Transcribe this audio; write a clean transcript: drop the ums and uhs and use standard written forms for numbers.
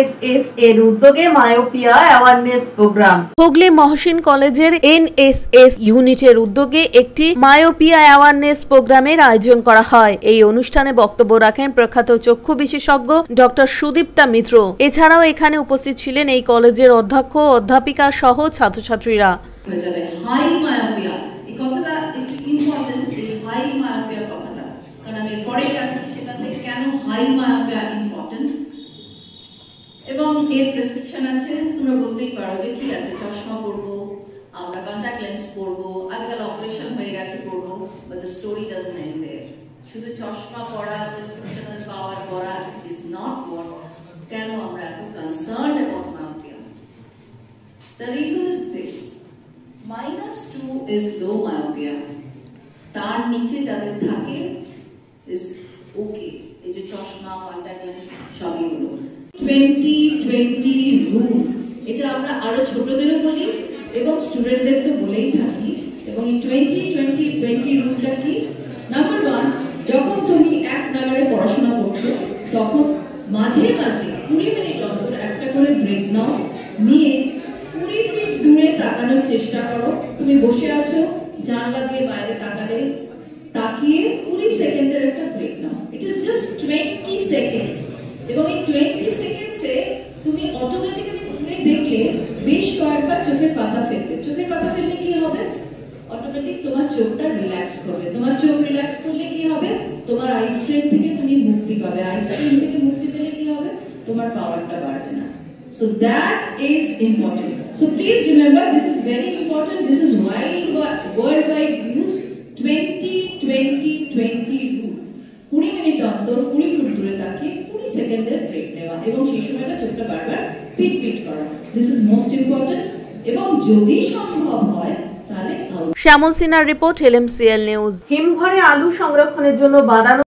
NSS এর উদ্যোগে myopia awareness program. Hooghly Mohsin কলেজের এনএসএস ইউনিটের উদ্যোগে একটি মায়োপিয়া অ্যাওয়ারনেস প্রোগ্রামের আয়োজন করা হয়। এই অনুষ্ঠানে বক্তব্য রাখেন প্রখ্যাত চক্ষু বিশেষজ্ঞ ডক্টর সুদীপ্তা মিত্র। এছাড়াও এখানে উপস্থিত ছিলেন এই কলেজের অধ্যক্ষ, অধ্যাপিকা সহ ছাত্রছাত্রীরা। হাই মায়োপিয়া এই কথাটা একটু ইম্পর্টেন্ট, এই হাই মায়োপিয়া কথাটা, কারণ আমি পরে আসছি সেটাতে কেন হাই মায়োপিয়া ইম্পর্টেন্ট। এবং এর প্রেসক্রিপশন আছে, তোমরা বলতেই পারো যে কি আছে, চশমা পরবো, আমরা কন্টাক্ট লেন্স পরবো, আজকাল অপারেশন হয়ে গেছে পরবো, but the story doesn't end there. শুধু চশমা পরা, প্রেসক্রিপশনাল পাওয়ার পরা ইজ নট হোয়াট। কেন আমরা এত concerned about myopia? The reason is this: -2 is low myopia, তার নিচে যাদের থাকে is okay, এই যে চশমা, কন্টাক্ট লেন্স সবই হলো। 20-20 রুল, এটা আমরা আরো ছোটদেরও বলি এবং স্টুডেন্টদের তো বলেই থাকি। এবং এই 20-20-20 রুলটা কি? নাম্বার 1, যখন তুমি এক নাগারে পড়াশোনা করছো তখন মাঝে মাঝে 20 মিনিট অন্তর একটা করে ব্রেক নাও, নিয়ে 20 ফিট দূরে তাকানোর চেষ্টা করো। তুমি বসে আছো, জানলা দিয়ে বাইরে তাকিয়ে 20 সেকেন্ডের একটা ব্রেক নাও। It is just 20 seconds. এবং এই 20 সেকেন্ডসে তুমি অটোমেটিক্যালি ঘুরে দেখলে বেশ কয়েকবার চোখের পাতা ফেলবে। চোখের পাতা ফেললে কি হবে? অটোমেটিক তোমার চোখটা রিল্যাক্স করবে। তোমার চোখ রিল্যাক্স করলে কি হবে? তোমার আই স্ট্রেন থেকে তুমি মুক্তি পাবে। আই স্ট্রেন থেকে মুক্তি পেলে কি হবে? তোমার পাওয়ারটা বাড়বে না। So that is important. So please remember, this is very important. This is worldwide used. 20-20-20 rule. 20 minute অন্তর 20 ফুট দূরে তাকিয়ে 20 সেকেন্ডের ব্রেক নেওয়া এবং সেই সময়টা চোখটা বারবার পিট করা। This is most important. এবং যদি সম্ভব হয় তাহলে শ্যামল সিনহার রিপোর্ট, LMCL নিউজ। হিমঘরে আলু সংরক্ষণের জন্য বানানো